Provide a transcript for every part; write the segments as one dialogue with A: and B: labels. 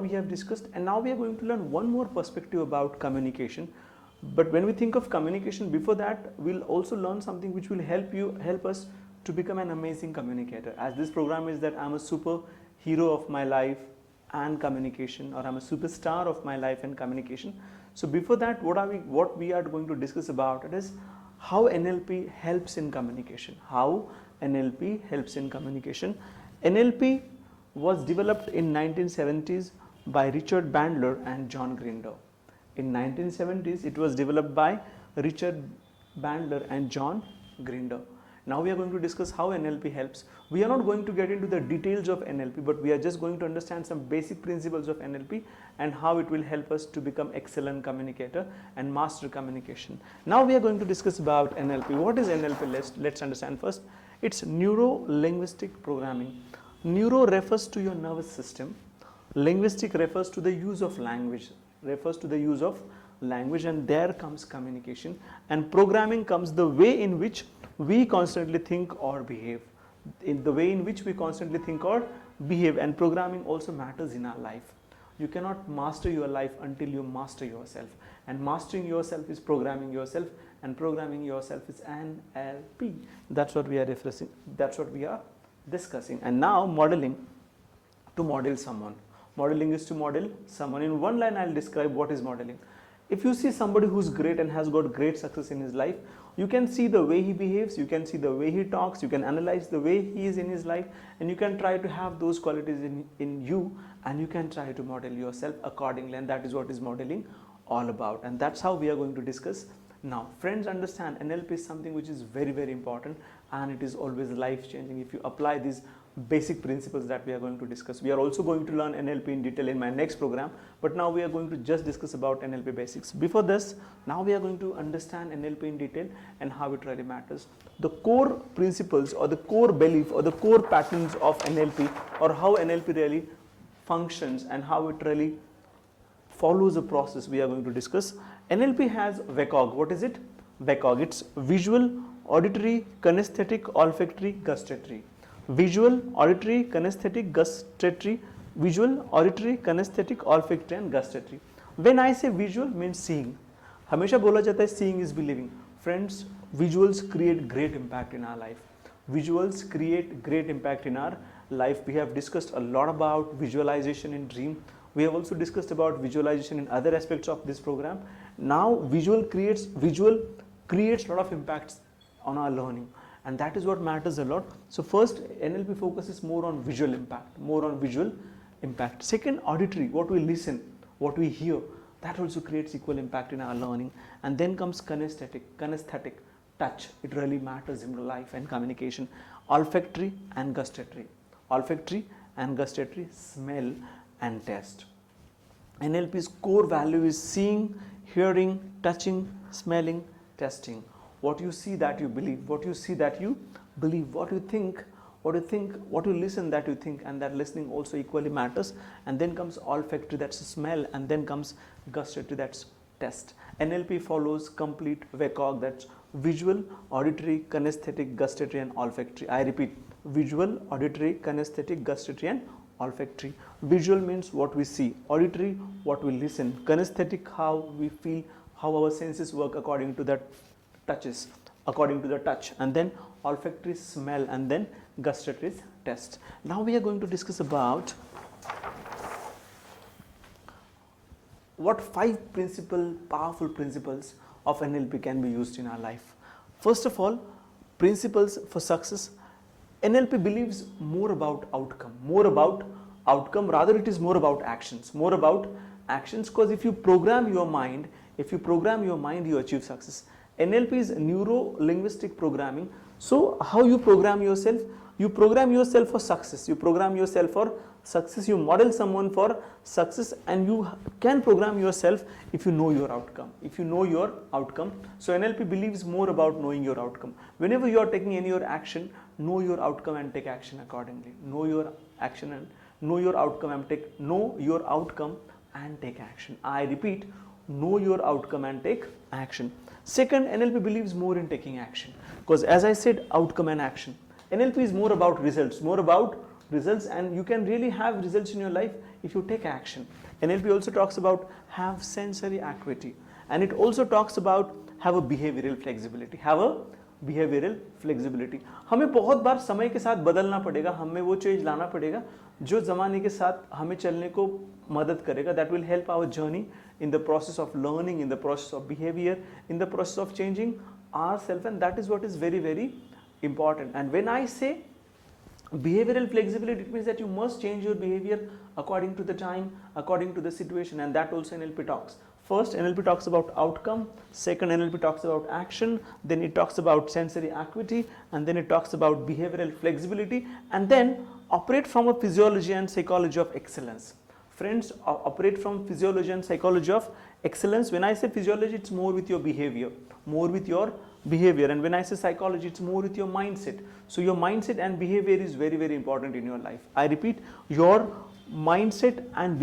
A: we have discussed, and now we are going to learn one more perspective about communication. But when we think of communication, before that we'll also learn something which will help us to become an amazing communicator. As this program is that I'm a super hero of my life and communication, or I'm a superstar of my life and communication. So before that, what we are going to discuss about it is how NLP helps in communication. How NLP helps in communication. NLP was developed in 1970s by Richard Bandler and John Grinder. In 1970s, it was developed by Richard Bandler and John Grinder. Now we are going to discuss how NLP helps. We are not going to get into the details of NLP, but we are just going to understand some basic principles of NLP and how it will help us to become excellent communicator and master communication. Now we are going to discuss about NLP. What is NLP? Let's understand first. It's neuro-linguistic programming. Neuro refers to your nervous system. Linguistic refers to the use of language. And there comes communication. And programming comes the way in which we constantly think or behave. In the way in which we constantly think or behave, and programming also matters in our life. You cannot master your life until you master yourself, and mastering yourself is programming yourself, and programming yourself is NLP. That's what we are referencing. That's what we are discussing. And now modeling, to model someone. Modeling is to model someone. In one line, I'll describe what is modeling. If you see somebody who's great and has got great success in his life, you can see the way he behaves, you can see the way he talks, you can analyze the way he is in his life, and you can try to have those qualities in you, and you can try to model yourself accordingly. And that is what is modeling all about. And that's how we are going to discuss. Now, friends, understand NLP is something which is very, very important, and it is always life changing if you apply these basic principles that we are going to discuss. We are also going to learn NLP in detail in my next program, but now we are going to just discuss about NLP basics. Before this, now we are going to understand NLP in detail and how it really matters. The core principles, or the core belief, or the core patterns of NLP, or how NLP really functions and how it really follows a process, we are going to discuss. NLP has VACOG. What is it? VACOG. It's visual, auditory, kinesthetic, olfactory, gustatory. Visual, auditory, kinesthetic, gustatory. Visual, auditory, kinesthetic, olfactory and gustatory. When I say visual, means seeing. हमेशा बोला जाता है seeing is believing. Friends, visuals create great impact in our life. Visuals create great impact in our life. We have discussed a lot about visualization in dream. We have also discussed about visualization in other aspects of this program. Now visual creates a lot of impacts on our learning, and that is what matters a lot. So first, NLP focuses more on visual impact. Second, auditory, what we listen, what we hear, that also creates equal impact in our learning. And then comes kinesthetic, touch. It really matters in life and communication. Olfactory and gustatory, smell and taste. NLP's core value is seeing, hearing, touching, smelling, tasting. What you see, that you believe. What you see, that you believe. What you think, what you listen, that you think. And that listening also equally matters. And then comes olfactory, that's smell. And then comes gustatory, that's taste. NLP follows complete VACOG, that's visual, auditory, kinesthetic, gustatory and olfactory. I repeat, visual, auditory, kinesthetic, gustatory and olfactory. Visual means what we see, auditory, what we listen, kinesthetic, how we feel, how our senses work according to that touch, and then olfactory, smell, and then gustatory, taste. Now we are going to discuss about what 5 powerful principles of NLP can be used in our life. First of all, principles for success. NLP believes more about outcome, rather it is more about actions, because if you program your mind, you achieve success. NLP is neuro-linguistic programming. So how you program yourself? You program yourself for success. You model someone for success, and you can program yourself if you know your outcome. So NLP believes more about knowing your outcome. Whenever you are taking any action, know your outcome and take action accordingly. Know your outcome and take action. I repeat, know your outcome and take action. Second, NLP believes more in taking action, because as I said, outcome and action. NLP is more about results, more about results, and you can really have results in your life if you take action. NLP also talks about have sensory acuity, and it also talks about have a behavioral flexibility. Have a behavioral flexibility. हमें बहुत बार समय के साथ बदलना पड़ेगा, हमें वो चीज लाना पड़ेगा जो ज़माने के साथ हमें चलने को मदद करेगा. That will help our journey in the process of learning, in the process of behavior, in the process of changing ourselves, and that is what is very, very important. And when I say behavioral flexibility, it means that you must change your behavior according to the time, according to the situation, and that also NLP talks. First, NLP talks about outcome. Second, NLP talks about action. Then it talks about sensory acuity, and then it talks about behavioral flexibility, and then operate from a physiology and psychology of excellence. Friends, operate from physiology and psychology of excellence. When I say physiology, it's more with your behavior, more with your behavior, and when I say psychology, it's more with your mindset. So your mindset and behavior is very, very important in your life. I repeat, your mindset and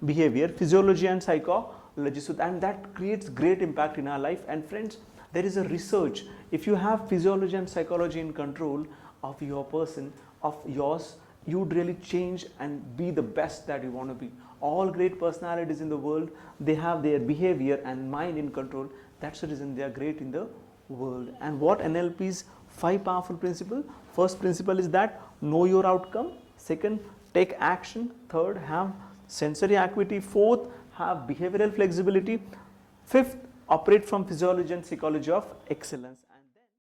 A: behavior, physiology and psychology. So, and that creates great impact in our life. And friends, there is a research. If you have physiology and psychology in control of your person, of yours, you'd really change and be the best that you want to be. All great personalities in the world, they have their behavior and mind in control. That's the reason they are great in the world. And what NLP's 5 powerful principles? First principle is that know your outcome. Second, take action. Third, have sensory acuity. Fourth, have behavioral flexibility. Fifth, operate from physiology and psychology of excellence.